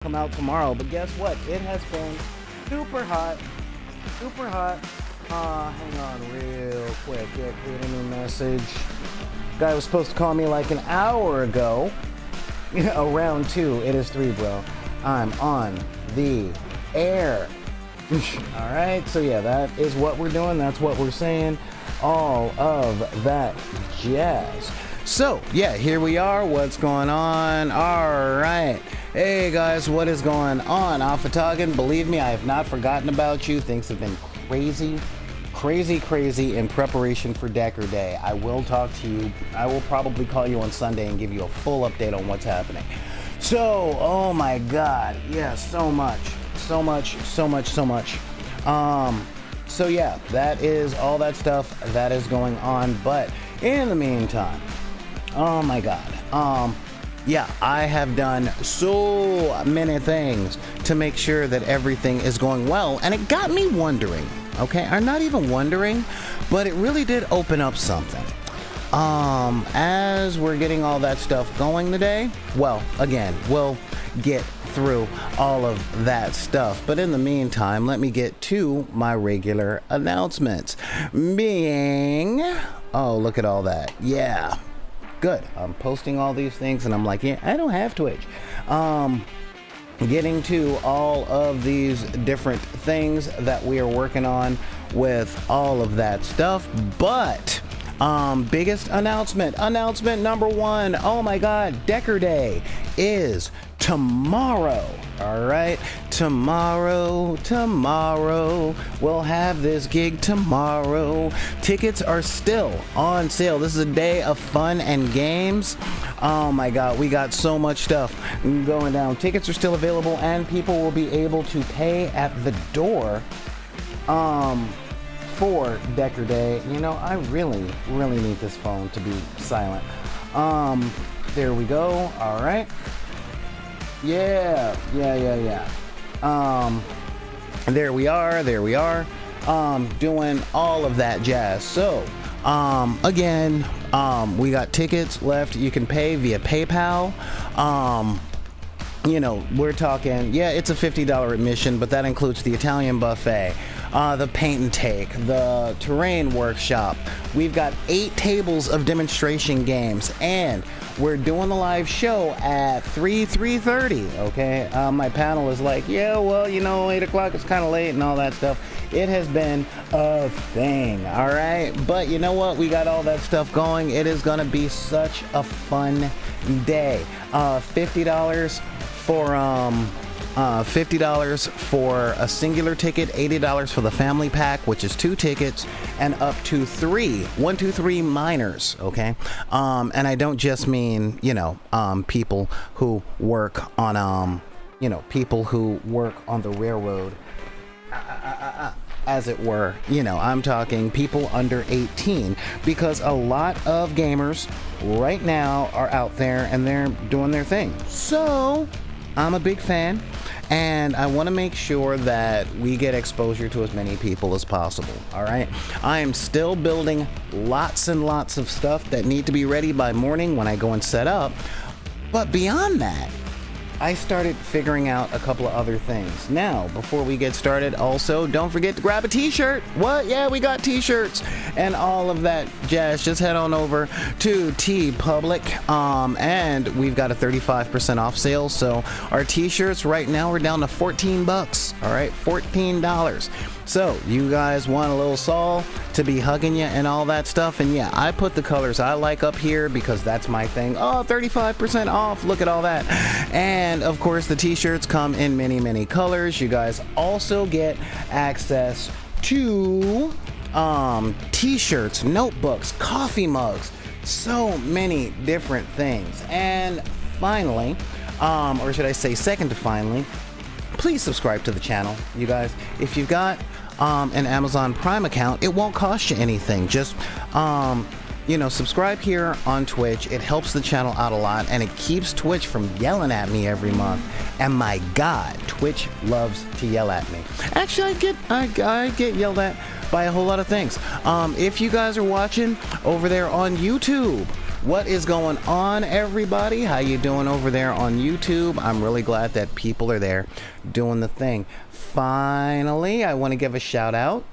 come out tomorrow. But guess what? It has been super hot, super hot. Hang on real quick. Yeah, create a new message. Guy was supposed to call me like an hour ago. Around 2. It is 3, bro. I'm on the air. All right. So yeah, that is what we're doing. That's what we're saying. All of that jazz. So yeah, here we are. What's going on? All right. Hey guys, what is going on? Alphatogen, believe me, I have not forgotten about you. Things have been crazy in preparation for Decker Day. I will talk to you. I will probably call you on Sunday and give you a full update on what's happening. So, oh my God, yeah, so much. So yeah, that is all that stuff that is going on. But in the meantime, oh my God, yeah, I have done so many things to make sure that everything is going well, and it got me wondering, okay, I'm not even wondering, but it really did open up something. As we're getting all that stuff going today, well, again, we'll get through all of that stuff, but in the meantime, let me get to my regular announcements. Being, oh, look at all that, yeah. Good. I'm posting all these things and I'm like, yeah, I don't have Twitch. Getting to all of these different things that we are working on with all of that stuff. But biggest announcement number 1. Oh my God, Decker Day is tomorrow. All right, tomorrow we'll have this gig tomorrow. Tickets are still on sale. This is a day of fun and games. Oh my God, we got so much stuff going down. Tickets are still available and people will be able to pay at the door for Decker Day. You know, I really need this phone to be silent. There we go. All right. Yeah. There we are. Doing all of that jazz. So, again, we got tickets left. You can pay via PayPal. You know, we're talking, yeah, it's a $50 admission, but that includes the Italian buffet, the paint and take, the terrain workshop. We've got 8 tables of demonstration games, and we're doing the live show at 3:30. Okay, my panel is like, yeah, well, you know, 8 o'clock is kind of late and all that stuff. It has been a thing, all right, but you know what, we got all that stuff going. It is gonna be such a fun day. $50 for a singular ticket, $80 for the family pack, which is 2 tickets, and up to 1, 2, 3 minors, okay? And I don't just mean, you know, people who work on, people who work on the railroad, as it were. You know, I'm talking people under 18, because a lot of gamers right now are out there and they're doing their thing. So I'm a big fan, and I want to make sure that we get exposure to as many people as possible. All right, I am still building lots and lots of stuff that need to be ready by morning when I go and set up. But beyond that, I started figuring out a couple of other things. Now, before we get started, also, don't forget to grab a t-shirt. What? Yeah, we got t-shirts and all of that jazz. Just head on over to TeePublic, and we've got a 35% off sale. So our t-shirts right now are down to $14. All right, $14. So you guys want a little Saul to be hugging you and all that stuff. And yeah, I put the colors I like up here because that's my thing. Oh, 35% off. Look at all that. And of course, the t-shirts come in many colors. You guys also get access to t-shirts, notebooks, coffee mugs, so many different things. And finally, or should I say second to finally, please subscribe to the channel, you guys. If you've got an Amazon Prime account, it won't cost you anything. Just subscribe here on Twitch. It helps the channel out a lot, and it keeps Twitch from yelling at me every month. And my God, Twitch loves to yell at me. Actually, I get yelled at by a whole lot of things. If you guys are watching over there on YouTube, What is going on, everybody? How you doing over there on YouTube? I'm really glad that people are there doing the thing. Finally, I want to give a shout out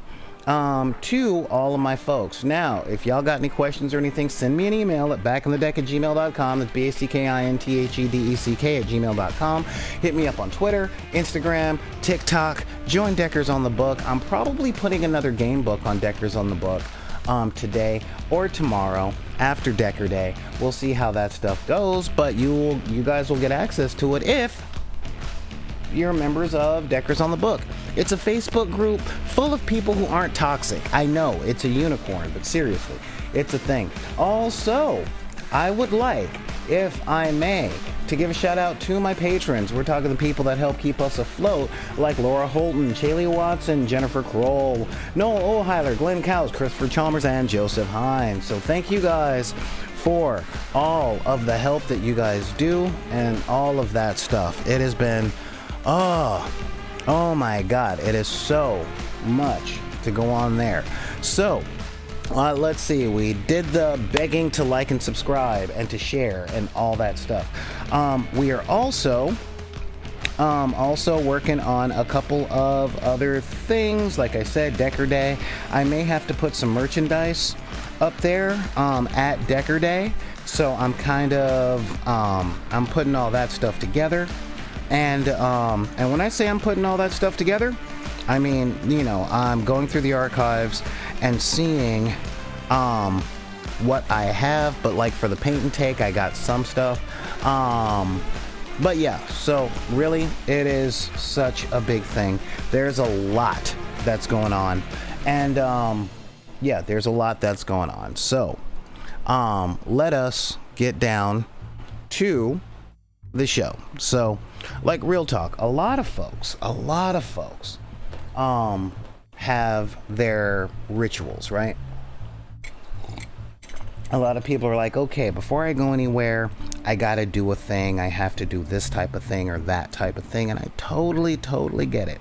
to all of my folks. Now, if y'all got any questions or anything, send me an email at backinthedeck@gmail.com. That's BACKINTHEDECK@gmail.com. Hit me up on Twitter, Instagram, TikTok. Join Deckers on the Book. I'm probably putting another game book on Deckers on the Book today or tomorrow after Decker Day. We'll see how that stuff goes, but you guys will get access to it if you're members of Deckers on the Book. It's a Facebook group full of people who aren't toxic. I know, it's a unicorn, but seriously, it's a thing. Also, I would like, if I may, to give a shout out to my patrons. We're talking the people that help keep us afloat, like Laura Holton, Shaylee Watson, Jennifer Kroll, Noel Oheiler, Glenn Cowes, Christopher Chalmers, and Joseph Hines. So thank you guys for all of the help that you guys do and all of that stuff. It has been, oh my God, it is so much to go on there. So, let's see, we did the begging to like and subscribe and to share and all that stuff. We are also working on a couple of other things. Like I said, Decker Day. I may have to put some merchandise up there at Decker Day. So I'm kind of, I'm putting all that stuff together. And when I say I'm putting all that stuff together, I mean, you know, I'm going through the archives and seeing what I have, but like for the paint and take, I got some stuff. But yeah, so really, it is such a big thing. There's a lot that's going on. And yeah, there's a lot that's going on. So let us get down to the show. So, like, real talk, a lot of folks have their rituals, right? A lot of people are like, okay, before I go anywhere, I gotta do a thing. I have to do this type of thing or that type of thing, and I totally get it.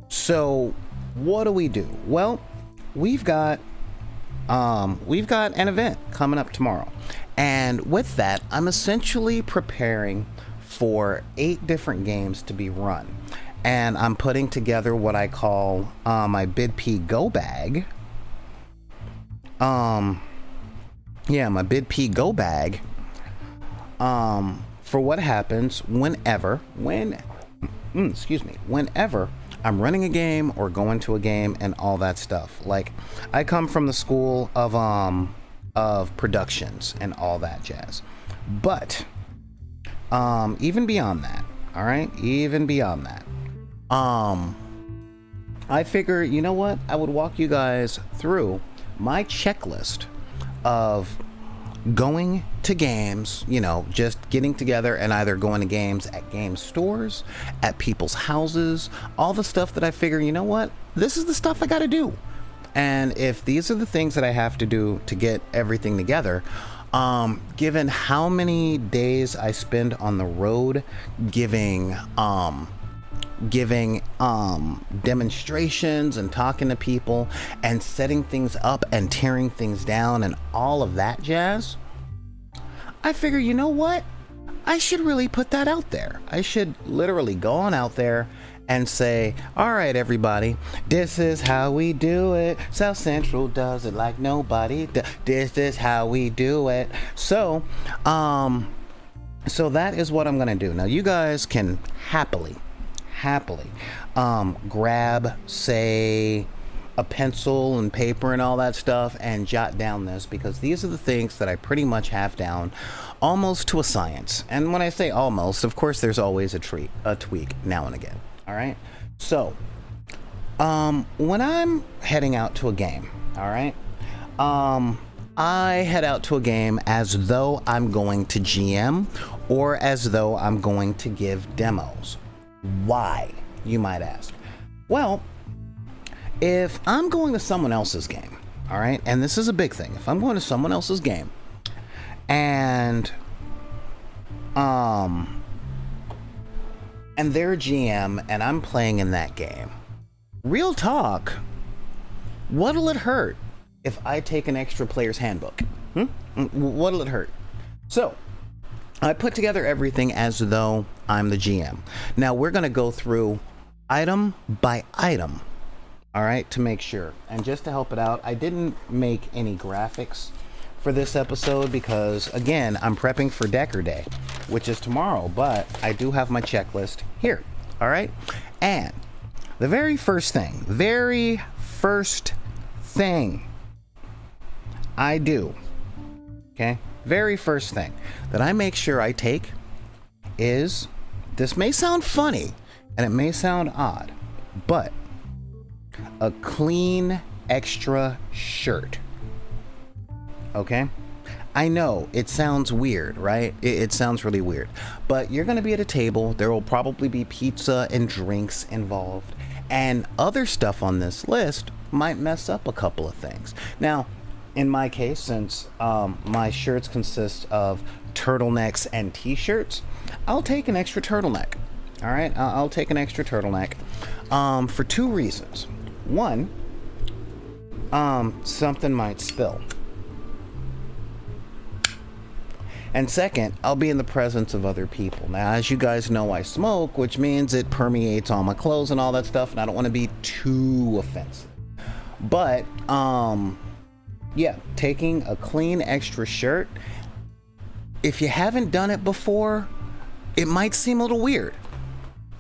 So what do? Well, we've got an event coming up tomorrow. And with that, I'm essentially preparing for 8 different games to be run. And I'm putting together what I call my BidP Go Bag. My BidP Go Bag for what happens whenever I'm running a game or going to a game and all that stuff. Like, I come from the school of productions and all that jazz. But even beyond that, all right, I figure, you know what, I would walk you guys through my checklist of going to games, you know, just getting together and either going to games at game stores, at people's houses, all the stuff that I figure, you know what, this is the stuff I gotta do. And if these are the things that I have to do to get everything together, given how many days I spend on the road giving demonstrations and talking to people and setting things up and tearing things down and all of that jazz, I figure, you know what? I should really put that out there. I should literally go on out there and say, all right, everybody, this is how we do it. South Central does it like nobody. This is how we do it. So that is what I'm gonna do. Now, you guys can happily grab, say, a pencil and paper and all that stuff and jot down this, because these are the things that I pretty much have down almost to a science. And when I say almost, of course, there's always a tweak now and again. All right. So, when I'm heading out to a game, all right, I head out to a game as though I'm going to GM or as though I'm going to give demos. Why, you might ask? Well, if I'm going to someone else's game, all right, and this is a big thing, if I'm going to someone else's game and they're GM and I'm playing in that game, real talk, what'll it hurt if I take an extra player's handbook? What'll it hurt? So I put together everything as though I'm the GM. Now we're going to go through item by item, all right, to make sure. And just to help it out, I didn't make any graphics for this episode because, again, I'm prepping for Decker Day, which is tomorrow, but I do have my checklist here, all right? And the very first thing I do, okay, very first thing that I make sure I take is, this may sound funny and it may sound odd, but a clean extra shirt. Okay? I know it sounds weird, right? It sounds really weird, but you're going to be at a table. There will probably be pizza and drinks involved, and other stuff on this list might mess up a couple of things. Now, in my case, since my shirts consist of turtlenecks and t-shirts, I'll take an extra turtleneck. All right, I'll take an extra turtleneck for two reasons. One, something might spill. And second, I'll be in the presence of other people. Now, as you guys know, I smoke, which means it permeates all my clothes and all that stuff, and I don't want to be too offensive. But, yeah, taking a clean extra shirt, if you haven't done it before, it might seem a little weird,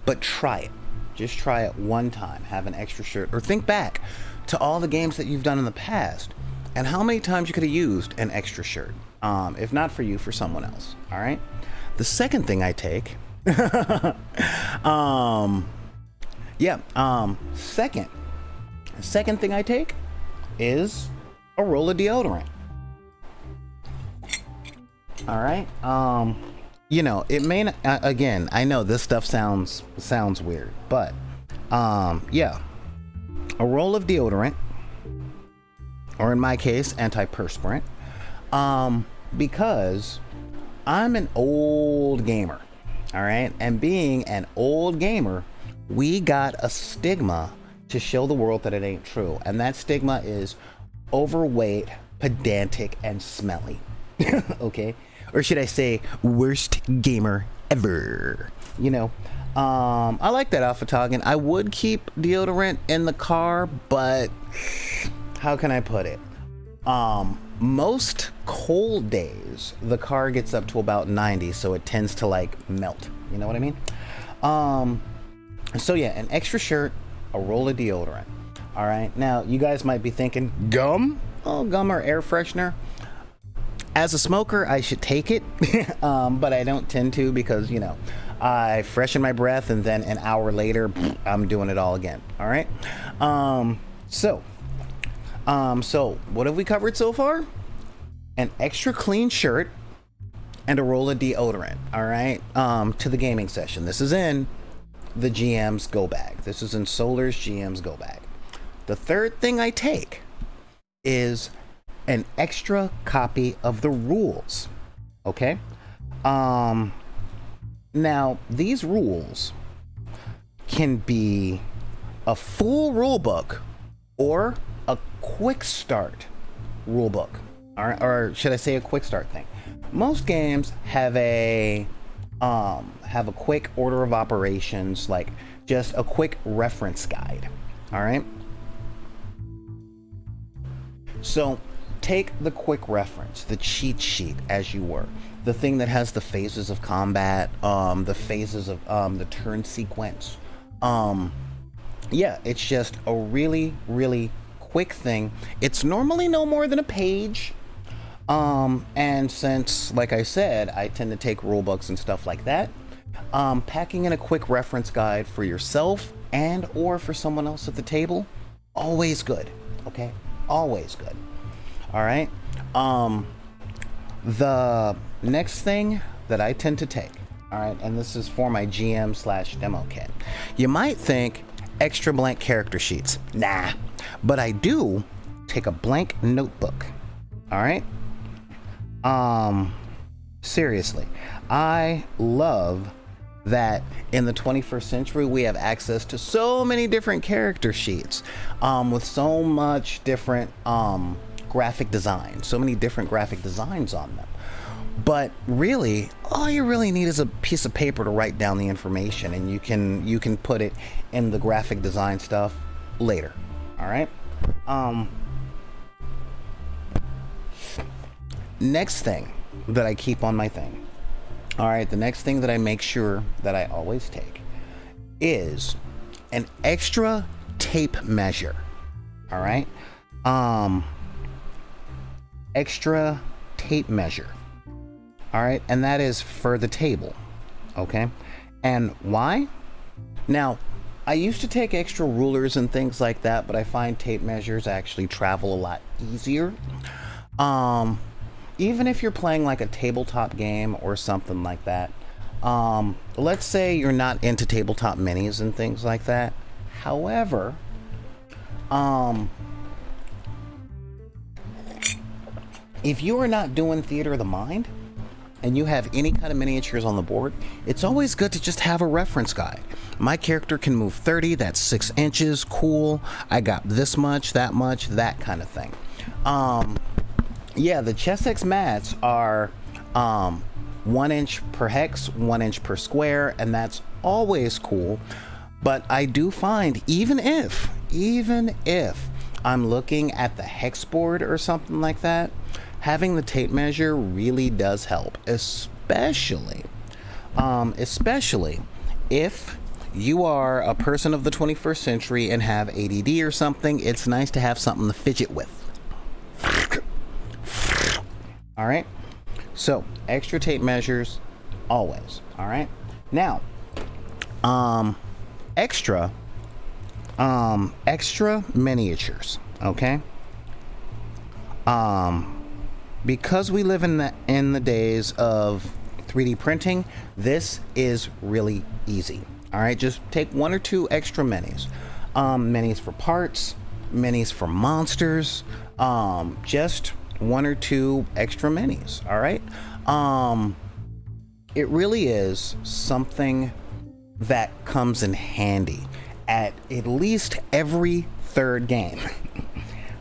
but try it. Just try it one time, have an extra shirt, or think back to all the games that you've done in the past and how many times you could have used an extra shirt. If not for you, for someone else. All right. The second thing I take, second thing I take is a roll of deodorant. All right. You know, it may not, again, I know this stuff sounds weird, but yeah, a roll of deodorant, or in my case, antiperspirant. Because I'm an old gamer, all right? And being an old gamer, we got a stigma to show the world that it ain't true. And that stigma is overweight, pedantic, and smelly. Okay? Or should I say, worst gamer ever. You know, I like that, Alpha Toggin. I would keep deodorant in the car, but how can I put it? Most cold days, the car gets up to about 90, so it tends to like melt. You know what I mean? So yeah, an extra shirt, a roll of deodorant. All right. Now, you guys might be thinking, gum? Oh, gum or air freshener. As a smoker, I should take it, but I don't tend to because, you know, I freshen my breath and then an hour later, I'm doing it all again. All right. So what have we covered so far? An extra clean shirt and a roll of deodorant. All right. To the gaming session. This is in the GM's go bag. This is in Solar's GM's go bag. The third thing I take is an extra copy of the rules. Okay. Now these rules can be a full rule book or a quick start rule book, or should I say a quick start thing. Most games have a quick order of operations, like just a quick reference guide. All right. So take the quick reference, the cheat sheet, as you were, the thing that has the phases of combat, the phases of the turn sequence. Yeah, it's just a really, really quick thing. It's normally no more than a page. And since, like I said, I tend to take rule books and stuff like that, packing in a quick reference guide for yourself and or for someone else at the table, always good. Okay, always good. All right. The next thing that I tend to take, all right, and this is for my GM/demo kit. You might think extra blank character sheets. Nah, but I do take a blank notebook. All right. Seriously, I love that in the 21st century we have access to so many different character sheets, with so much different graphic designs, so many different graphic designs on them. But really, all you really need is a piece of paper to write down the information, and you can put it in the graphic design stuff later. All right. Next thing that I keep on my thing. All right, the next thing that I make sure that I always take is an extra tape measure. All right. Extra tape measure. All right, and that is for the table. Okay. And why? Now, I used to take extra rulers and things like that, but I find tape measures actually travel a lot easier. Even if you're playing like a tabletop game or something like that, let's say you're not into tabletop minis and things like that. However, if you are not doing theater of the mind and you have any kind of miniatures on the board, it's always good to just have a reference guide. My character can move 30, that's 6 inches, cool. I got this much, that kind of thing. Yeah, the Chessex mats are 1 inch per hex, 1 inch per square, and that's always cool. But I do find, even if I'm looking at the hex board or something like that, having the tape measure really does help, especially if you are a person of the 21st century and have ADD or something. It's nice to have something to fidget with. All right, so extra tape measures always. All right, now extra miniatures. Okay, because we live in the days of 3D printing, this is really easy. All right, just take 1 or 2 extra minis. Minis for parts, minis for monsters, just 1 or 2 extra minis. All right. It really is something that comes in handy at least every third game.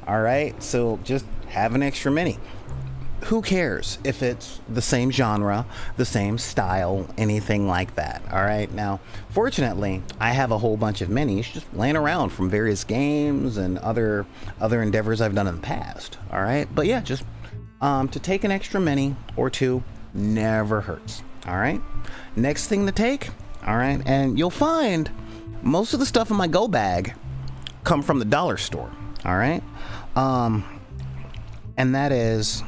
All right, so just have an extra mini. Who cares if it's the same genre, the same style, anything like that. All right, now fortunately I have a whole bunch of minis just laying around from various games and other endeavors I've done in the past. All right, but yeah, just to take an extra mini or 2 never hurts. All right, next thing to take. All right, and you'll find most of the stuff in my go bag come from the dollar store. All right, and that is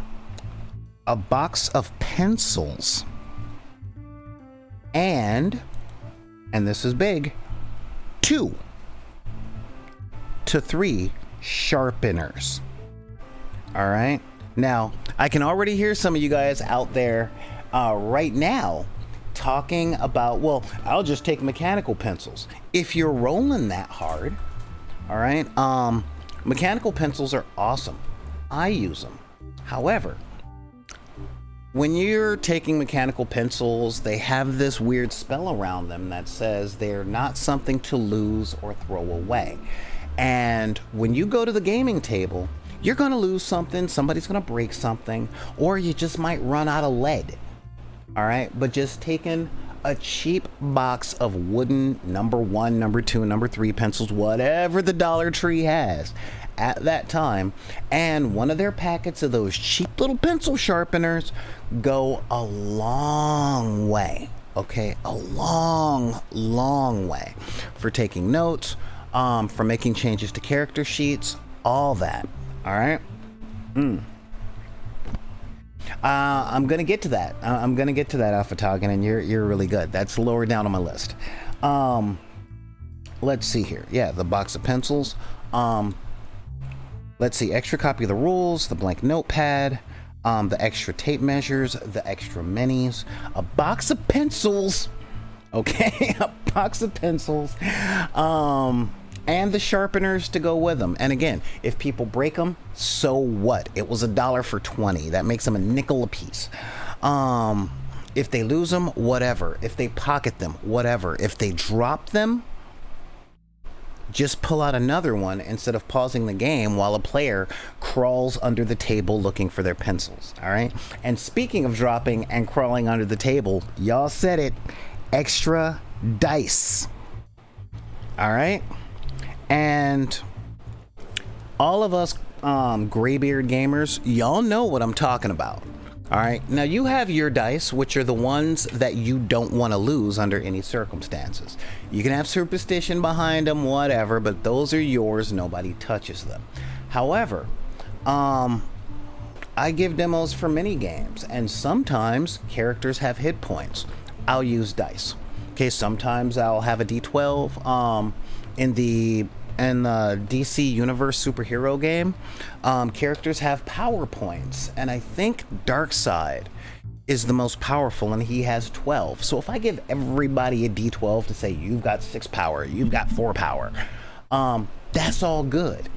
a box of pencils and this is big, 2 to 3 sharpeners. All right, now I can already hear some of you guys out there right now talking about, well, I'll just take mechanical pencils. If you're rolling that hard, all right, mechanical pencils are awesome. I use them. However, when you're taking mechanical pencils, they have this weird spell around them that says they're not something to lose or throw away. And when you go to the gaming table, you're going to lose something, somebody's going to break something, or you just might run out of lead. All right, but just taking a cheap box of wooden number 1, number 2, number 3 pencils, whatever the Dollar Tree has at that time, and one of their packets of those cheap little pencil sharpeners go a long way. Okay, a long way for taking notes, for making changes to character sheets, all that. All right. I'm gonna get to that. I'm gonna get to that, Alpha Toggin, and you're really good. That's lower down on my list. Let's see here. Yeah, the box of pencils. Let's see. Extra copy of the rules, the blank notepad, the extra tape measures, the extra minis, a box of pencils. Okay, a box of pencils. And the sharpeners to go with them. And again, if people break them, so what? It was $1 for 20. That makes them a nickel a piece. If they lose them, whatever. If they pocket them, whatever. If they drop them, just pull out another one instead of pausing the game while a player crawls under the table looking for their pencils. All right. And speaking of dropping and crawling under the table, y'all said it, extra dice. All right. And all of us graybeard gamers, y'all know what I'm talking about. All right. Now you have your dice, which are the ones that you don't want to lose under any circumstances. You can have superstition behind them, whatever, but those are yours. Nobody touches them. However, I give demos for mini games, and sometimes characters have hit points. I'll use dice. Okay. Sometimes I'll have a D12. In the DC Universe superhero game, characters have power points, and I think Darkseid is the most powerful, and he has 12. So if I give everybody a D12 to say you've got 6 power, you've got 4 power, that's all good.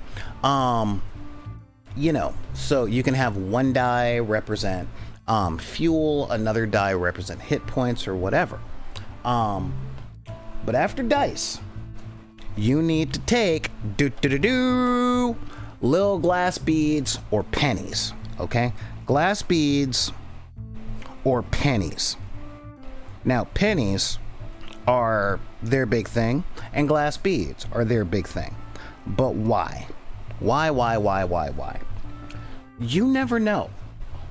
You know, so you can have one die represent fuel, another die represent hit points or whatever. But after dice, you need to take little glass beads or pennies. Okay, glass beads or pennies. Now pennies are their big thing, and glass beads are their big thing. But why? Why? You never know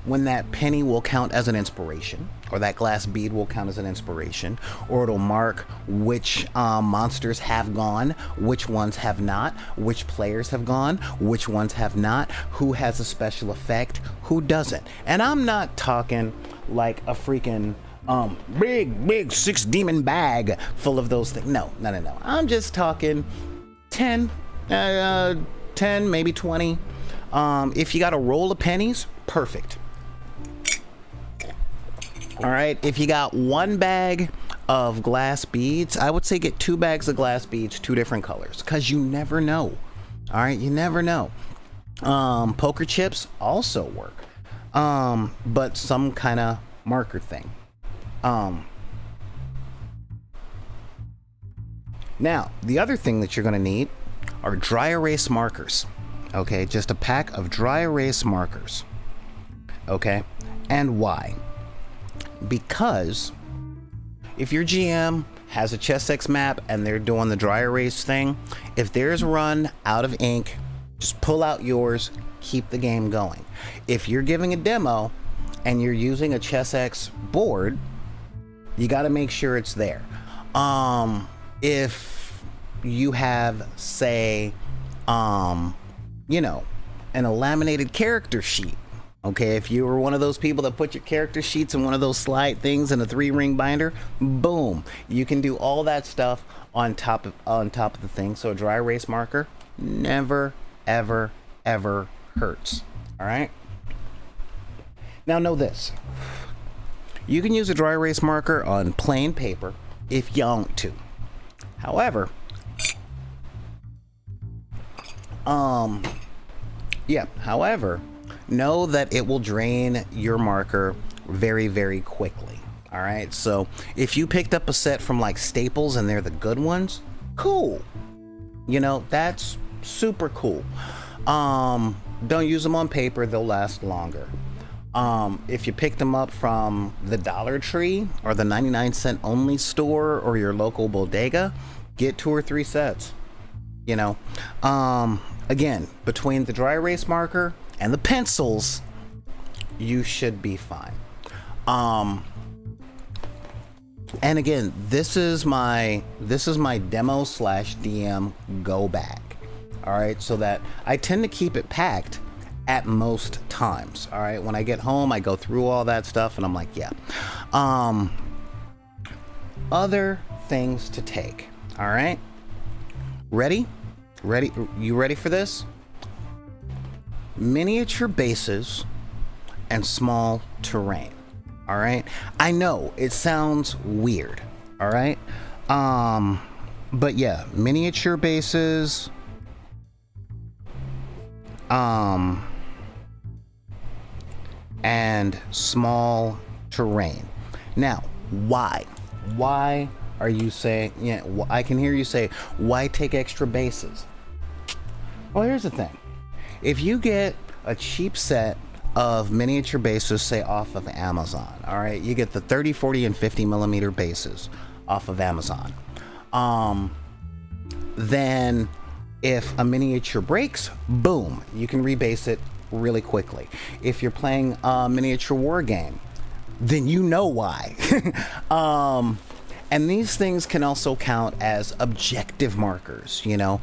when that penny will count as an inspiration, or that glass bead will count as an inspiration, or it'll mark which monsters have gone, which ones have not, which players have gone, which ones have not, who has a special effect, who doesn't. And I'm not talking like a freaking big 6 demon bag full of those things. No. I'm just talking 10, maybe 20. If you got a roll of pennies, perfect. All right, if you got one bag of glass beads, I would say get 2 bags of glass beads, 2 different colors, because you never know. All right, you never know. Poker chips also work, but some kind of marker thing. Now, the other thing that you're going to need are dry erase markers. Okay, just a pack of dry erase markers. Okay, and why? Because if your GM has a Chessex map and they're doing the dry erase thing, if theirs run out of ink, just pull out yours, keep the game going. If you're giving a demo and you're using a Chessex board, you got to make sure it's there. If you have, say, you know, a laminated character sheet. Okay, if you were one of those people that put your character sheets in one of those slide things in a 3-ring binder, boom, you can do all that stuff on top of the thing. So a dry erase marker never, ever hurts. All right. Now know this: you can use a dry erase marker on plain paper if you want to. However, know that it will drain your marker very quickly. All right, so if you picked up a set from like Staples and they're the good ones, cool, you know, that's super cool. Don't use them on paper, they'll last longer. If you picked them up from the Dollar Tree or the 99-cent only store or your local bodega, get 2 or 3 sets. You know, again, between the dry erase marker and the pencils, you should be fine. And again, this is my demo / DM go bag. All right, so that I tend to keep it packed at most times. All right, when I get home, I go through all that stuff and I'm like, yeah. Other things to take. All right, ready? You ready for this? Miniature bases and small terrain. All right, I know it sounds weird. All right, but yeah, miniature bases, and small terrain. Now, why are you saying? Yeah, I can hear you say, why take extra bases? Well, here's the thing. If you get a cheap set of miniature bases, say off of Amazon, all right, you get the 30, 40, and 50 millimeter bases off of Amazon. Then if a miniature breaks, boom, you can rebase it really quickly. If you're playing a miniature war game, then you know why. And these things can also count as objective markers, you know.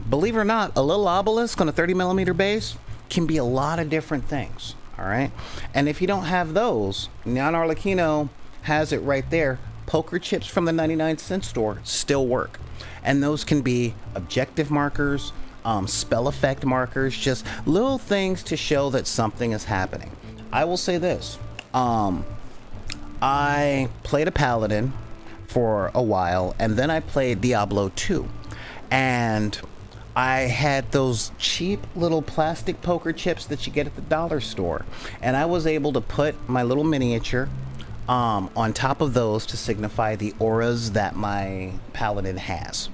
Believe it or not, a little obelisk on a 30 millimeter base can be a lot of different things, all right? And if you don't have those, Neon Arlecchino has it right there. Poker chips from the 99-cent store still work. And those can be objective markers, spell effect markers, just little things to show that something is happening. I will say this. I played a Paladin for a while, and then I played Diablo 2. And I had those cheap little plastic poker chips that you get at the dollar store. And I was able to put my little miniature on top of those to signify the auras that my Paladin has.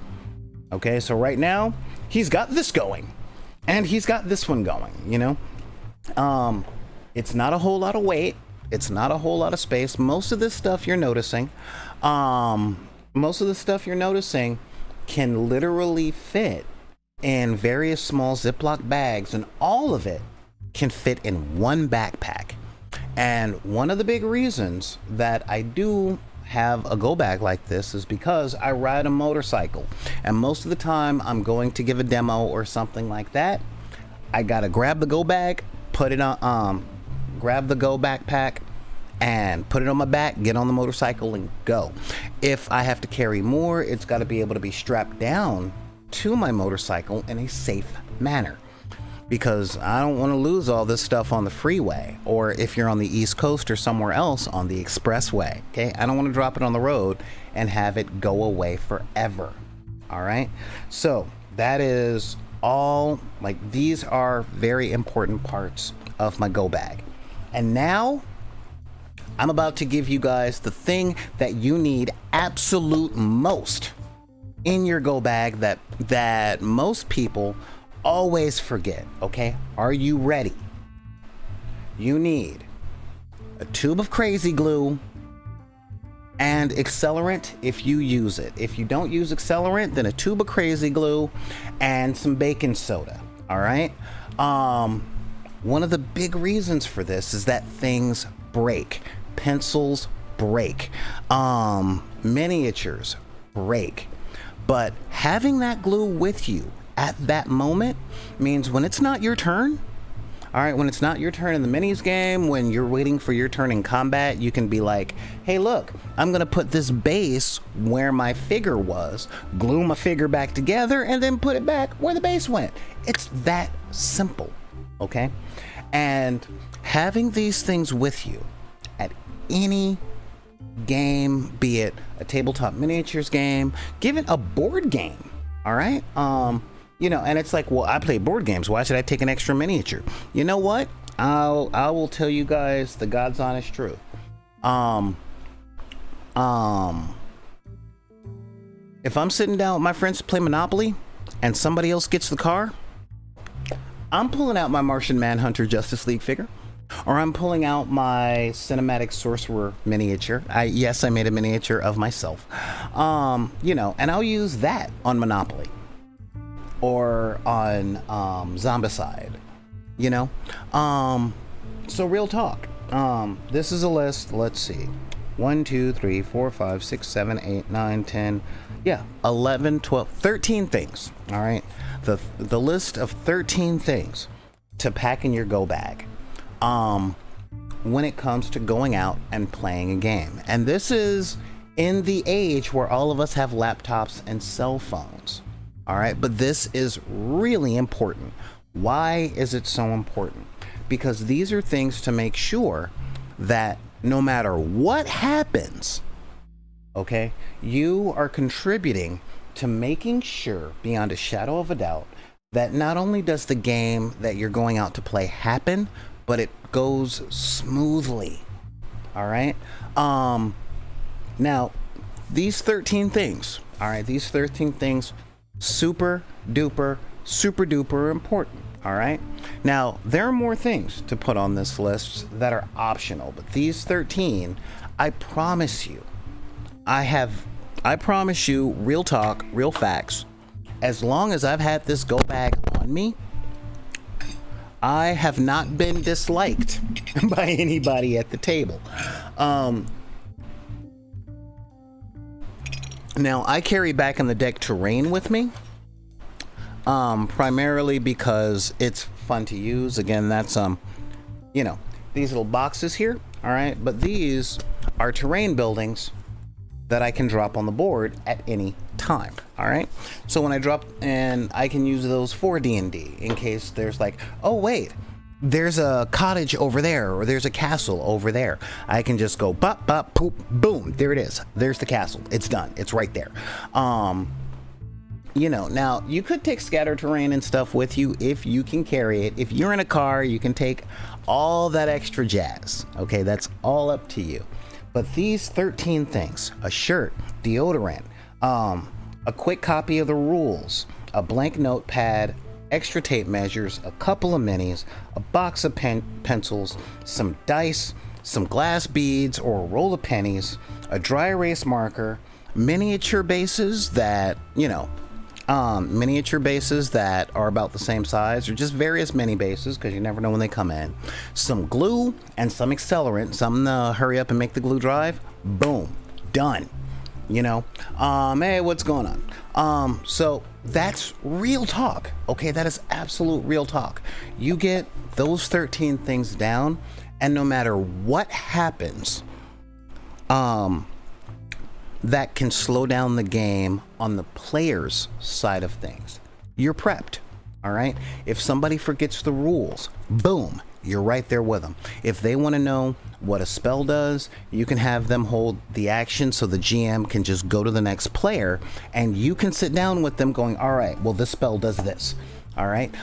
Okay, so right now, he's got this going. And he's got this one going, you know? It's not a whole lot of weight. It's not a whole lot of space. Most of this stuff you're noticing, can literally fit in various small Ziploc bags, and all of it can fit in one backpack. And one of the big reasons that I do have a go bag like this is because I ride a motorcycle, and most of the time I'm going to give a demo or something like that. I gotta grab the go bag, put it on, grab the go backpack and put it on my back, get on the motorcycle and go. If I have to carry more, it's got to be able to be strapped down to my motorcycle in a safe manner, because I don't want to lose all this stuff on the freeway, or if you're on the East Coast or somewhere else on the expressway. Okay, I don't want to drop it on the road and have it go away forever. All right, so that is all. Like, these are very important parts of my go bag. And now I'm about to give you guys the thing that you need absolute most in your go bag that most people always forget. Okay, are you ready? You need a tube of crazy glue and accelerant if you use it. If you don't use accelerant, then a tube of crazy glue and some baking soda. All right. One of the big reasons for this is that things break. Pencils break. Miniatures break. But having that glue with you at that moment means when it's not your turn, all right, when it's not your turn in the minis game, when you're waiting for your turn in combat, you can be like, hey, look, I'm going to put this base where my figure was, glue my figure back together, and then put it back where the base went. It's that simple, okay? And having these things with you at any game, be it a tabletop miniatures game, give it a board game, all right? You know, and it's like, well, I play board games. Why should I take an extra miniature? You know what? I will tell you guys the God's honest truth. If I'm sitting down with my friends to play Monopoly and somebody else gets the car, I'm pulling out my Martian Manhunter Justice League figure, or I'm pulling out my Cinematic Sorcerer miniature. Yes, I made a miniature of myself. You know, and I'll use that on Monopoly or on Zombicide, you know? So real talk. This is a list. Let's see. 1, 2, 3, 4, 5, 6, 7, 8, 9, 10. Yeah, 11, 12, 13 things. All right. The list of 13 things to pack in your go bag when it comes to going out and playing a game. And this is in the age where all of us have laptops and cell phones. All right. But this is really important. Why is it so important? Because these are things to make sure that no matter what happens, okay, you are contributing to making sure, beyond a shadow of a doubt, that not only does the game that you're going out to play happen, but it goes smoothly. All right. Now, these 13 things, all right, these 13 things, super duper, super duper important. All right. Now, there are more things to put on this list that are optional, but these 13, I promise you, I promise you, real talk, real facts, as long as I've had this go bag on me, I have not been disliked by anybody at the table. Now, I carry back in the deck terrain with me, primarily because it's fun to use. Again, that's you know, these little boxes here, all right, but these are terrain buildings that I can drop on the board at any time. All right, so when I drop, and I can use those for D&D in case there's like, oh wait, there's a cottage over there, or there's a castle over there. I can just go bop bop poop boom, there it is, there's the castle, it's done, it's right there. You know, now you could take scatter terrain and stuff with you if you can carry it. If you're in a car, you can take all that extra jazz. Okay, that's all up to you. But these 13 things, a shirt, deodorant, a quick copy of the rules, a blank notepad, extra tape measures, a couple of minis, a box of pencils, some dice, some glass beads or a roll of pennies, a dry erase marker, miniature bases that, you know, miniature bases that are about the same size, or just various mini bases because you never know when they come in, some glue and some accelerant, something to hurry up and make the glue dry. Boom, done. You know, hey, what's going on? So that's real talk. Okay, that is absolute real talk. You get those 13 things down, and no matter what happens, that can slow down the game on the player's side of things, you're prepped. All right, if somebody forgets the rules, boom, you're right there with them. If they want to know what a spell does, you can have them hold the action so the GM can just go to the next player, and you can sit down with them going, all right, well, this spell does this. All right,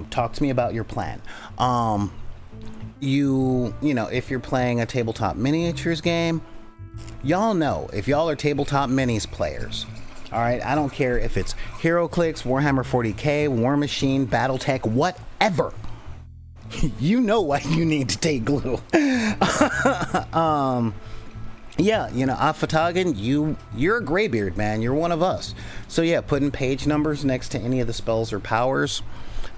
talk to me about your plan. You know, if you're playing a tabletop miniatures game, y'all know, if y'all are tabletop minis players, all right, I don't care if it's HeroClix, Warhammer 40k, War Machine, BattleTech, whatever, you know why you need to take glue. Yeah, you know, Afatagan, you're a graybeard, man, you're one of us. So yeah, putting page numbers next to any of the spells or powers,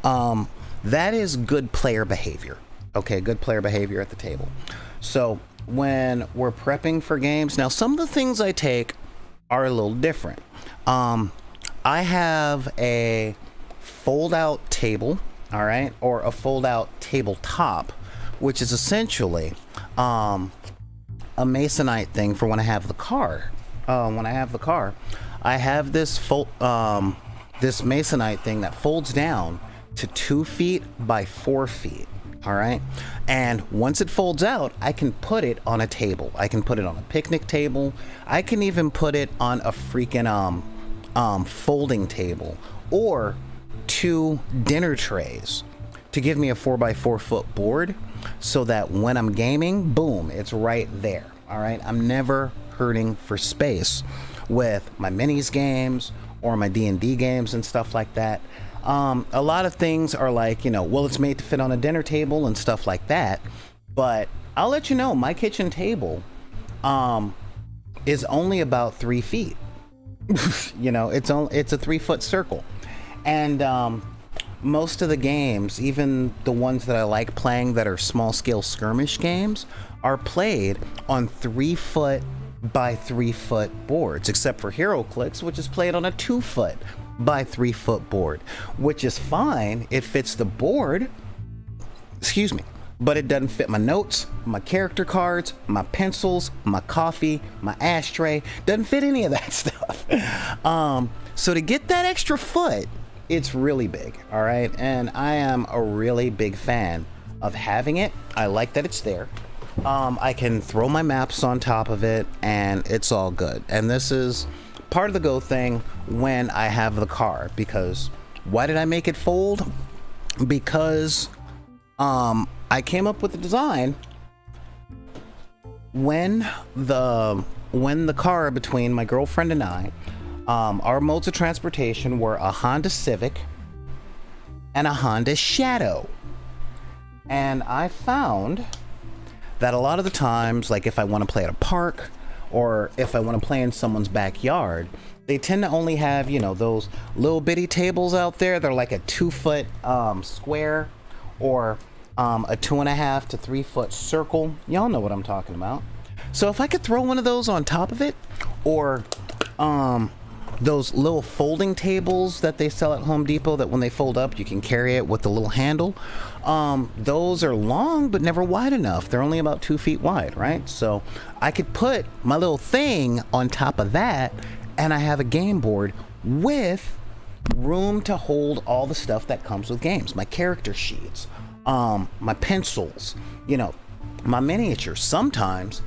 that is good player behavior. Okay, good player behavior at the table. So when we're prepping for games, now some of the things I take are a little different. I have a fold out table, all right, or a fold out tabletop, which is essentially a masonite thing for when I have the car. I have this this masonite thing that folds down to 2 feet by 4 feet. All right, and once it folds out, I can put it on a table. I can put it on a picnic table. I can even put it on a freaking folding table, or 2 dinner trays to give me a 4x4 foot board, so that when I'm gaming, boom, it's right there. All right, I'm never hurting for space with my minis games or my D&D games and stuff like that. A lot of things are like, you know, well, it's made to fit on a dinner table and stuff like that, but I'll let you know, my kitchen table is only about 3 feet. You know, it's a 3 foot circle, and most of the games, even the ones that I like playing that are small scale skirmish games, are played on 3 foot by 3 foot boards, except for HeroClix, which is played on a 2 foot by 3 foot board, which is fine. It fits the board, excuse me, but it doesn't fit my notes, my character cards, my pencils, my coffee, my ashtray. Doesn't fit any of that stuff. So to get that extra foot, it's really big. All right, and I am a really big fan of having it. I like that it's there. I can throw my maps on top of it, and it's all good. And this is part of the go thing when I have the car, because why did I make it fold? Because I came up with the design when the when the car between my girlfriend and I, our modes of transportation were a Honda Civic and a Honda Shadow. And I found that a lot of the times, like if I want to play at a park or if I want to play in someone's backyard, they tend to only have, you know, those little bitty tables out there. They're like a 2-foot square or a 2.5 to 3 foot circle. Y'all know what I'm talking about. So if I could throw one of those on top of it, or those little folding tables that they sell at Home Depot that when they fold up you can carry it with the little handle, those are long but never wide enough. They're only about 2 feet wide, right? So I could put my little thing on top of that, and I have a game board with room to hold all the stuff that comes with games, my character sheets, my pencils, you know, my miniatures, sometimes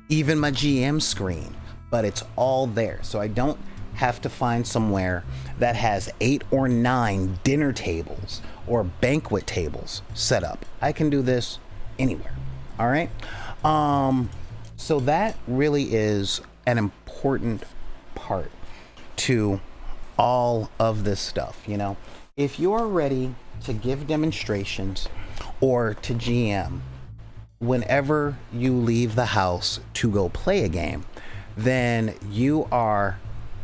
even my GM screen, but it's all there. So I don't have to find somewhere that has 8 or 9 dinner tables or banquet tables set up. I can do this anywhere. All right. So that really is an important part to all of this stuff. You know, if you're ready to give demonstrations or to GM whenever you leave the house to go play a game, then you are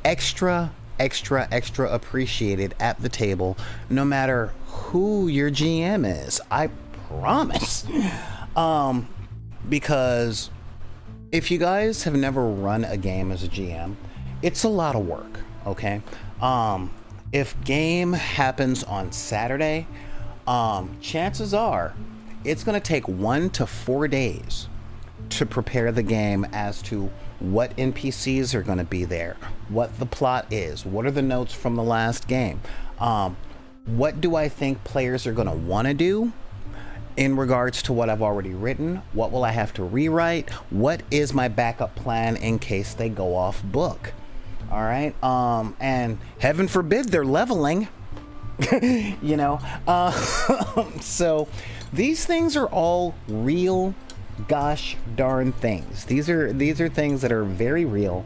extra appreciated at the table, no matter who your GM is. I promise. Because if you guys have never run a game as a GM, it's a lot of work, okay? If game happens on Saturday, chances are it's going to take 1 to 4 days to prepare the game as to what NPCs are going to be there, what the plot is, what are the notes from the last game, what do I think players are going to want to do in regards to what I've already written, what will I have to rewrite, what is my backup plan in case they go off book. All right, and heaven forbid they're leveling. You know, so these things are all real gosh darn things. These are things that are very real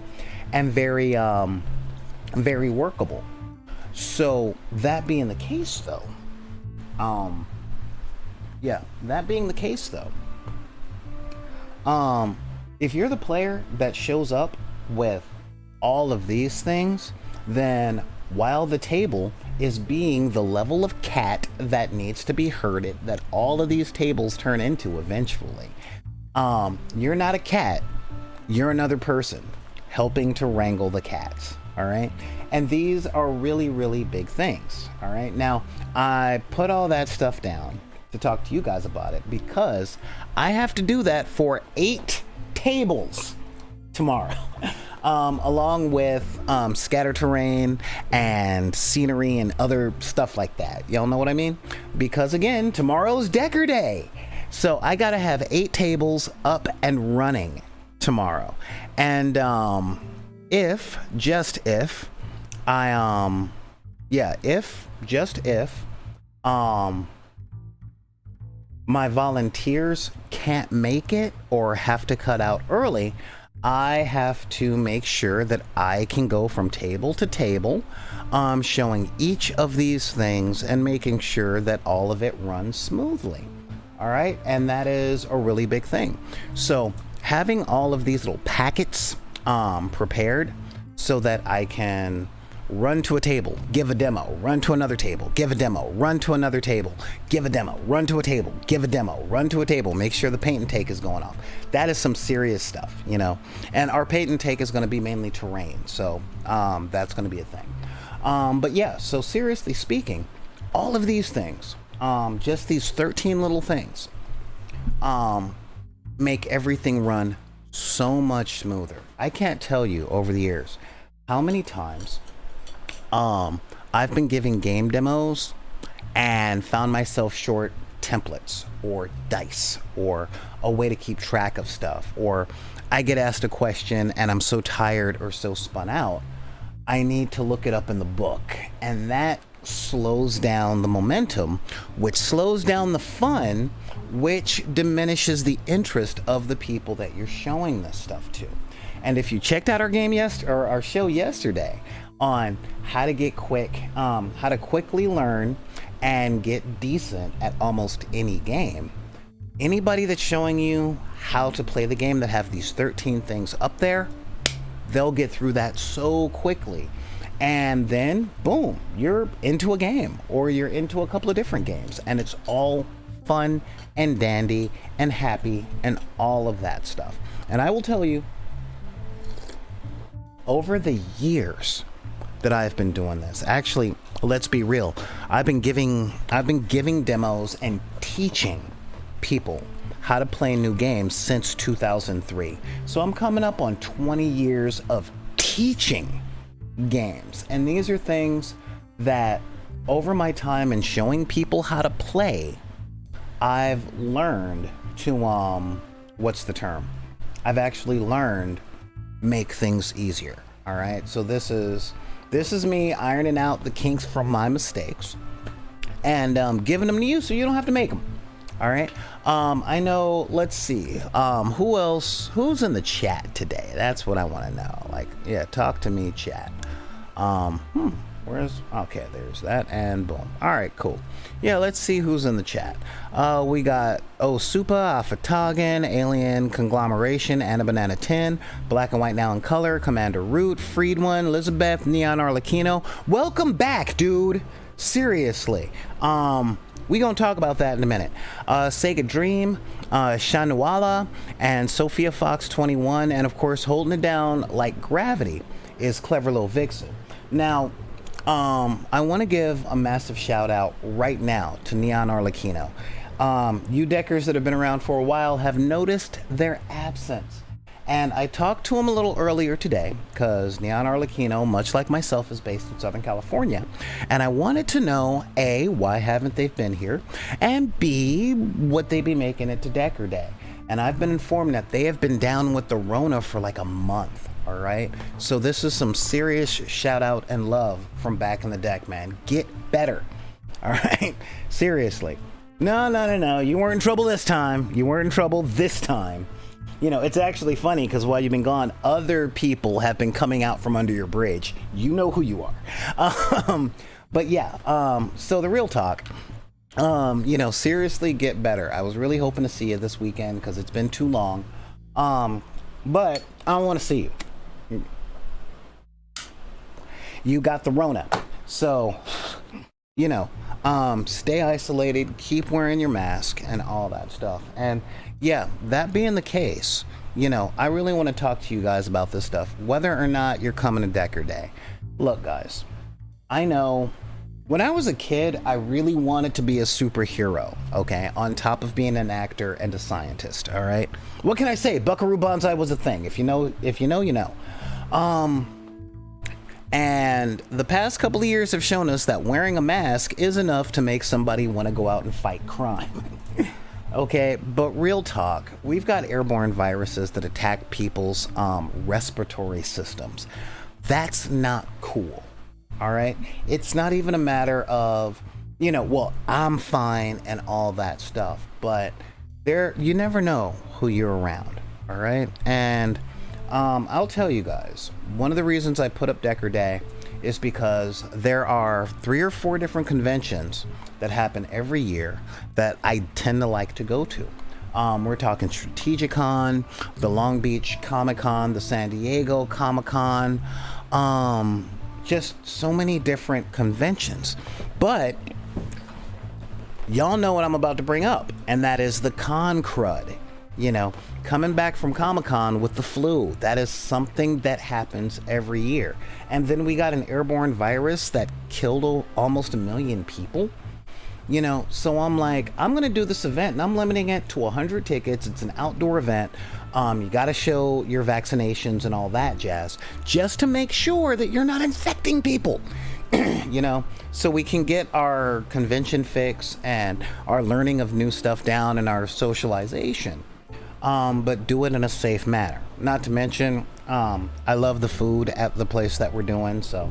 and very workable. So that being the case though, if you're the player that shows up with all of these things, then while the table is being the level of cat that needs to be herded, that all of these tables turn into eventually, you're not a cat, you're another person helping to wrangle the cats. All right, and these are really big things. All right, now I put all that stuff down to talk to you guys about it because I have to do that for 8 tables tomorrow. Along with scatter terrain and scenery and other stuff like that. Y'all know what I mean? Because again, tomorrow's Decker Day. So I gotta have 8 tables up and running tomorrow. And if my volunteers can't make it or have to cut out early, I have to make sure that I can go from table to table, showing each of these things and making sure that all of it runs smoothly. All right, and that is a really big thing. So having all of these little packets prepared so that I can run to a table, give a demo, run to another table, give a demo, run to another table, give a demo, run to a table, give a demo, run to a table, make sure the paint and take is going off. That is some serious stuff, you know. And our paint and take is going to be mainly terrain, so that's going to be a thing. But yeah, so seriously speaking, all of these things, just these 13 little things, make everything run so much smoother. I can't tell you over the years how many times I've been giving game demos and found myself short templates or dice or a way to keep track of stuff, or I get asked a question and I'm so tired or so spun out, I need to look it up in the book, and that slows down the momentum, which slows down the fun, which diminishes the interest of the people that you're showing this stuff to. And if you checked out our game or our show yesterday on how to get quick, how to quickly learn and get decent at almost any game, anybody that's showing you how to play the game that have these 13 things up there, they'll get through that so quickly. And then boom, you're into a game, or you're into a couple of different games, and it's all fun and dandy and happy and all of that stuff. And I will tell you, over the years that I've been doing this, actually, let's be real, I've been giving demos and teaching people how to play new games since 2003. So I'm coming up on 20 years of teaching games, and these are things that over my time and showing people how to play, I've learned to what's the term? I've actually learned make things easier. All right, so this is me ironing out the kinks from my mistakes and giving them to you so you don't have to make them. All right. I know, let's see, who's in the chat today? That's what I want to know. Like, yeah, talk to me, chat. Okay, there's that, and boom. All right, cool. Yeah, let's see who's in the chat. We got Osupa, Afatagan, Alien Conglomeration, Anna Banana 10, Black and White Now in Color, Commander Root, Freedone, Elizabeth, Neon Arlecchino. Welcome back, dude. Seriously. We gonna talk about that in a minute. Sega Dream, Shanuala, and Sophia Fox 21, and of course holding it down like gravity is Clever Little Vixen. Now, I want to give a massive shout out right now to Neon Arlecchino. You deckers that have been around for a while have noticed their absence. And I talked to him a little earlier today because Neon Arlecchino, much like myself, is based in Southern California. And I wanted to know, A, why haven't they been here? And B, would they be making it to Decker Day? And I've been informed that they have been down with the Rona for like a month. All right. So this is some serious shout out and love from back in the deck, man. Get better. All right. Seriously. No. You weren't in trouble this time. You weren't in trouble this time. You know, it's actually funny because while you've been gone, other people have been coming out from under your bridge. You know who you are. But yeah, so the real talk, seriously get better. I was really hoping to see you this weekend because it's been too long. But I don't want to see you. You got the Rona. So, stay isolated, keep wearing your mask and all that stuff. And yeah, that being the case, I really want to talk to you guys about this stuff, whether or not you're coming to Decker Day. Look, guys, I know when I was a kid, I really wanted to be a superhero, okay, on top of being an actor and a scientist, all right? What can I say? Buckaroo Banzai was a thing. If you know, you know. And the past couple of years have shown us that wearing a mask is enough to make somebody want to go out and fight crime. Okay, but real talk, we've got airborne viruses that attack people's respiratory systems. That's not cool, all right? It's not even a matter of, well, I'm fine and all that stuff, but you never know who you're around, all right? And I'll tell you guys, one of the reasons I put up Decker Day is because there are 3 or 4 different conventions that happen every year that I tend to like to go to. We're talking Strategicon, the Long Beach Comic-Con, the San Diego Comic-Con, just so many different conventions. But y'all know what I'm about to bring up, and that is the con crud. Coming back from Comic-Con with the flu, that is something that happens every year. And then we got an airborne virus that killed almost 1 million people. So I'm like, I'm going to do this event and I'm limiting it to 100 tickets. It's an outdoor event. You got to show your vaccinations and all that jazz just to make sure that you're not infecting people. So we can get our convention fix and our learning of new stuff down and our socialization. But do it in a safe manner. Not to mention, I love the food at the place that we're doing. So,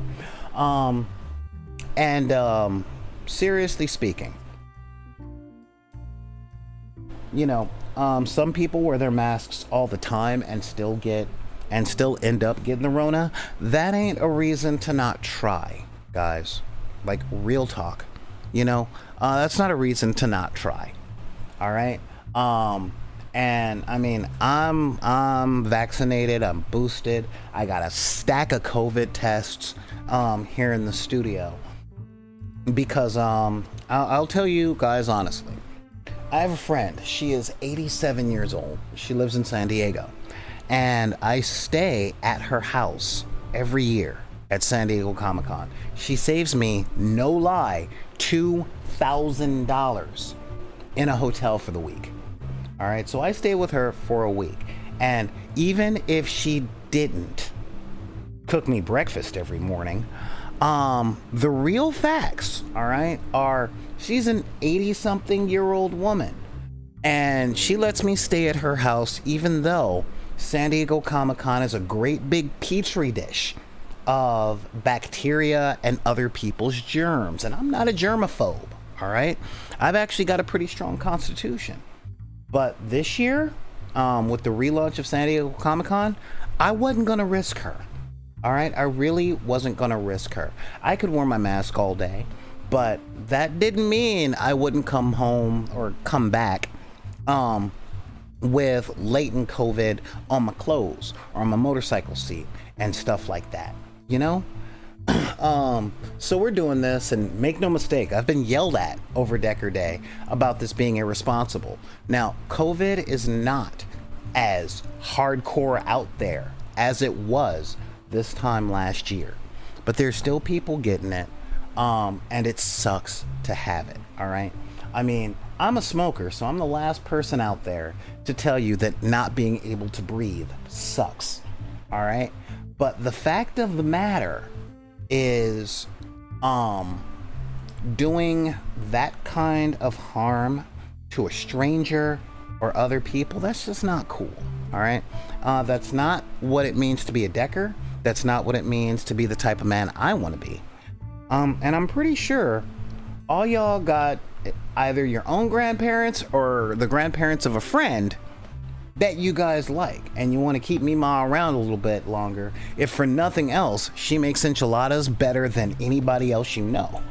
seriously speaking, some people wear their masks all the time and still get and still end up getting the Rona, that ain't a reason to not try, guys. Like, real talk. That's not a reason to not try. All right. And I mean, I'm vaccinated. I'm boosted. I got a stack of COVID tests here in the studio because I'll tell you guys honestly. I have a friend. She is 87 years old. She lives in San Diego, and I stay at her house every year at San Diego Comic-Con. She saves me, no lie, $2,000 in a hotel for the week. All right, so I stay with her for a week, and even if she didn't cook me breakfast every morning, the real facts, all right, are she's an 80-something-year-old woman, and she lets me stay at her house even though San Diego Comic-Con is a great big petri dish of bacteria and other people's germs, and I'm not a germaphobe, all right? I've actually got a pretty strong constitution. But this year, with the relaunch of San Diego Comic-Con, I wasn't going to risk her. All right? I really wasn't going to risk her. I could wear my mask all day, but that didn't mean I wouldn't come home or come back with latent COVID on my clothes or on my motorcycle seat and stuff like that, So we're doing this, and make no mistake, I've been yelled at over Decker Day about this being irresponsible. Now, COVID is not as hardcore out there as it was this time last year, but there's still people getting it, and it sucks to have it, all right? I mean, I'm a smoker, so I'm the last person out there to tell you that not being able to breathe sucks, all right? But the fact of the matter is doing that kind of harm to a stranger or other people, that's just not cool, all right? That's not what it means to be a Decker. That's not what it means to be the type of man I want to be. And I'm pretty sure all y'all got either your own grandparents or the grandparents of a friend that you guys like, and you want to keep Mima around a little bit longer. If for nothing else, she makes enchiladas better than anybody else you know.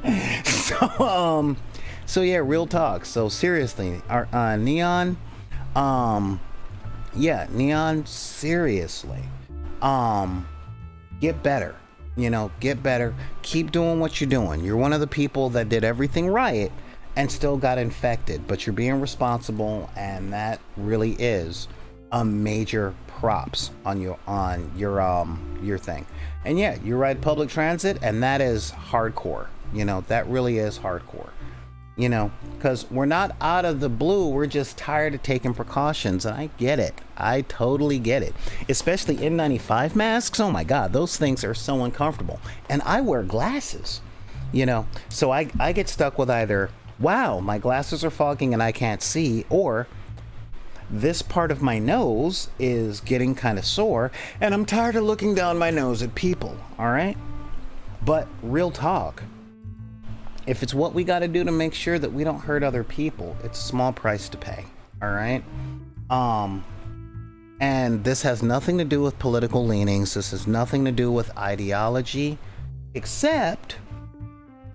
So yeah, real talk. So seriously, our Neon, Neon, seriously, get better. Get better. Keep doing what you're doing. You're one of the people that did everything right and still got infected, but you're being responsible, and that really is a major props on your thing. And yeah, you ride public transit, and that is hardcore. That really is hardcore. Because we're not out of the blue, we're just tired of taking precautions, and I get it. I totally get it. Especially N95 masks. Oh my God, those things are so uncomfortable. And I wear glasses, so I get stuck with either, wow, my glasses are fogging and I can't see, or this part of my nose is getting kind of sore and I'm tired of looking down my nose at people, all right? But real talk, if it's what we got to do to make sure that we don't hurt other people, it's a small price to pay, all right? And this has nothing to do with political leanings. This has nothing to do with ideology, except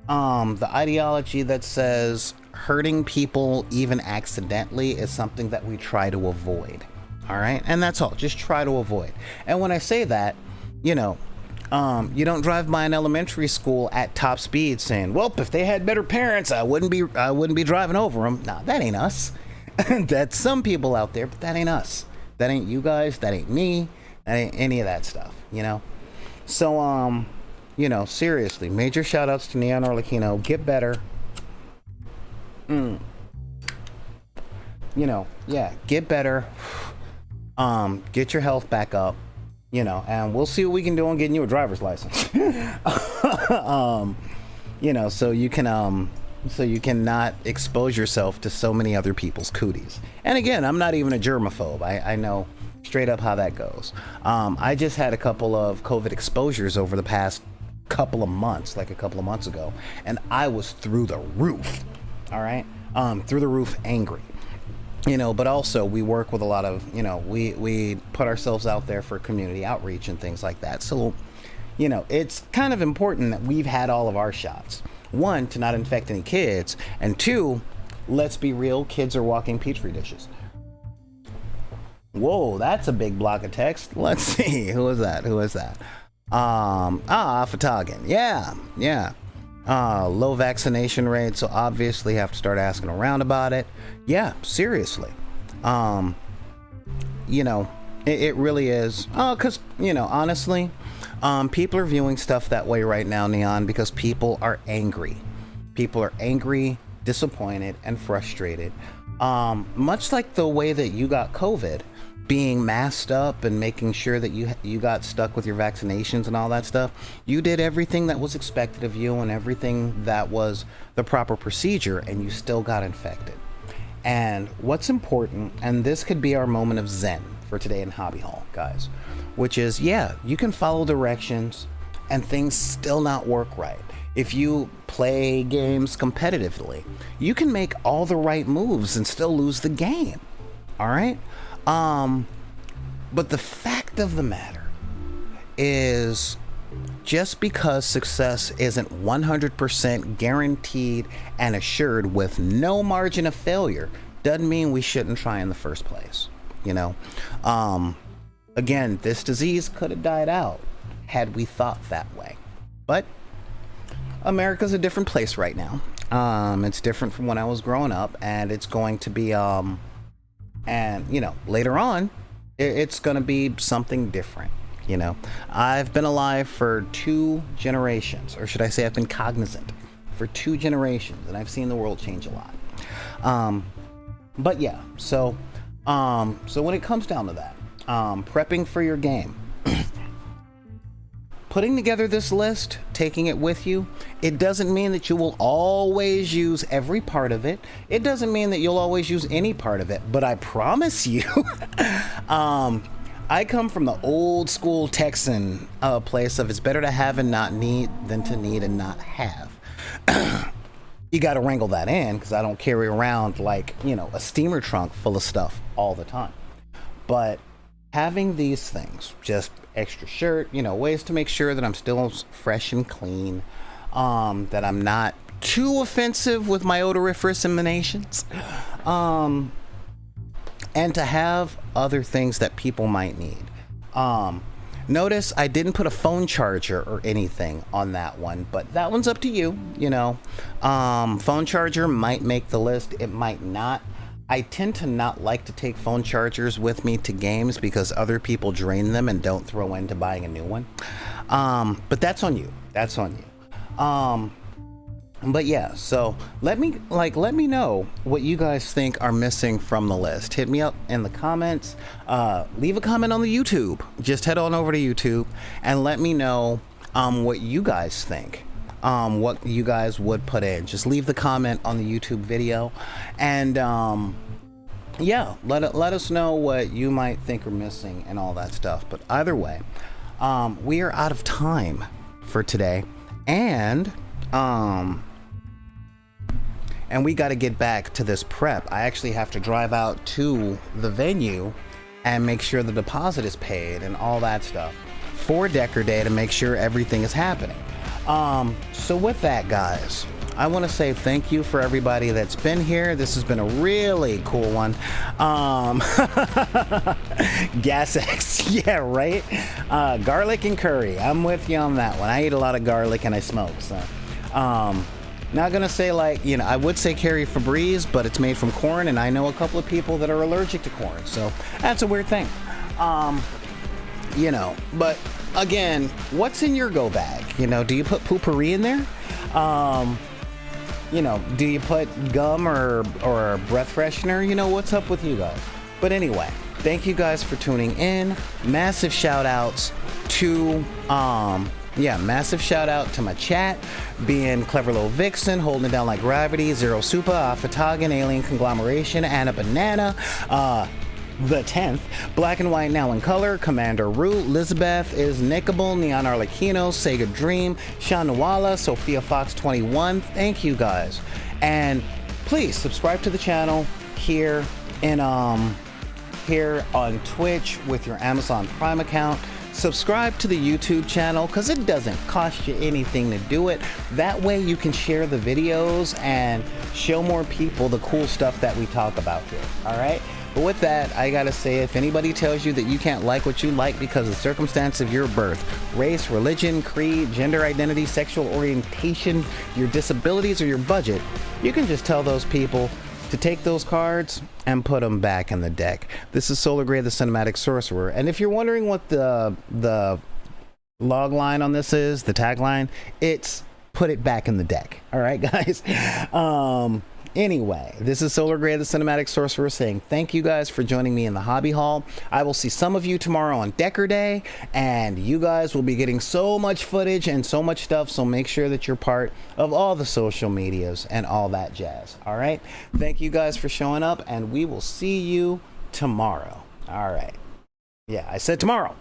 the ideology that says hurting people even accidentally is something that we try to avoid, all right? And that's all. Just try to avoid. And when I say that, you don't drive by an elementary school at top speed saying, well, if they had better parents, I wouldn't be driving over them. No, that ain't us. That's some people out there, but that ain't us. That ain't you guys. That ain't me. That ain't any of that stuff, So, seriously, major shout outs to Neon Arlecchino. Get better. Get better. Get your health back up, and we'll see what we can do on getting you a driver's license. So you can not expose yourself to so many other people's cooties. And again, I'm not even a germaphobe. I know straight up how that goes. I just had a couple of COVID exposures over the past couple of months, like a couple of months ago, and I was through the roof. All right, through the roof angry. but also we work with a lot of, we put ourselves out there for community outreach and things like that. So, it's kind of important that we've had all of our shots. One, to not infect any kids, and two, let's be real, kids are walking petri dishes. Whoa, that's a big block of text. Let's see, who is that? Fatagan. Yeah. Low vaccination rate, so obviously have to start asking around about it. Yeah, seriously. It really is. Because, honestly, people are viewing stuff that way right now, Neon, because people are angry. People are angry, disappointed, and frustrated. Much like the way that you got COVID, being masked up and making sure that you got stuck with your vaccinations and all that stuff. You did everything that was expected of you and everything that was the proper procedure, and you still got infected. And what's important, and this could be our moment of zen for today in Hobby Hall, guys, which is, you can follow directions and things still not work right. If you play games competitively, you can make all the right moves and still lose the game. All right? But the fact of the matter is, just because success isn't 100% guaranteed and assured with no margin of failure doesn't mean we shouldn't try in the first place. Again, this disease could have died out had we thought that way. But America's a different place right now. It's different from when I was growing up, and it's going to be, later on, it's going to be something different. I've been alive for 2 generations, or should I say I've been cognizant for 2 generations, and I've seen the world change a lot. So when it comes down to that, prepping for your game, putting together this list, taking it with you, it doesn't mean that you will always use every part of it. It doesn't mean that you'll always use any part of it, but I promise you, I come from the old school Texan place of it's better to have and not need than to need and not have. You got to wrangle that in, because I don't carry around like, a steamer trunk full of stuff all the time. But having these things, just extra shirt, ways to make sure that I'm still fresh and clean, that I'm not too offensive with my odoriferous emanations, and to have other things that people might need. Notice I didn't put a phone charger or anything on that one, but that one's up to you. Phone charger might make the list, it might not. I tend to not like to take phone chargers with me to games because other people drain them and don't throw into buying a new one. But that's on you. But yeah, so let me know what you guys think are missing from the list. Hit me up in the comments. Leave a comment on the YouTube. Just head on over to YouTube and let me know what you guys think. What you guys would put in. Just leave the comment on the YouTube video, and let us know what you might think are missing and all that stuff. But either way, we are out of time for today, and we got to get back to this prep. I actually have to drive out to the venue and make sure the deposit is paid and all that stuff for Decker Day to make sure everything is happening. So with that, guys, I want to say thank you for everybody that's been here. This has been a really cool one. Gas X, yeah, right? Garlic and curry, I'm with you on that one. I eat a lot of garlic and I smoke, so not gonna say I would say Carrie Febreze, but it's made from corn, and I know a couple of people that are allergic to corn, so that's a weird thing. But again, what's in your go bag? Do you put poopery in there? Do you put gum or breath freshener? What's up with you guys? But anyway, thank you guys for tuning in. Massive shout outs to massive shout out to my chat, being Clever Little Vixen, Holding It Down Like Gravity, Zero Supa, Fatagan, Alien Conglomeration, Anna Banana, the 10th, Black and White Now in Color, Commander Root, Elizabeth is Nickable, Neon Arlecchino, Sega Dream, Sean Nawala, Sophia Fox 21. Thank you guys. And please subscribe to the channel here and here on Twitch with your Amazon Prime account. Subscribe to the YouTube channel because it doesn't cost you anything to do it. That way you can share the videos and show more people the cool stuff that we talk about here. All right. But with that, I gotta say, if anybody tells you that you can't like what you like because of the circumstance of your birth, race, religion, creed, gender identity, sexual orientation, your disabilities, or your budget, you can just tell those people to take those cards and put them back in the deck. This is Solar Grey, the Cinematic Sorcerer. And if you're wondering what the log line on this is, the tagline, it's put it back in the deck. All right, guys. Anyway, this is Solar Grey, the Cinematic Sorcerer, saying thank you guys for joining me in the Hobby Hall. I will see some of you tomorrow on Decker Day, and you guys will be getting so much footage and so much stuff, so make sure that you're part of all the social medias and all that jazz. All right? Thank you guys for showing up, and we will see you tomorrow. All right. Yeah, I said tomorrow.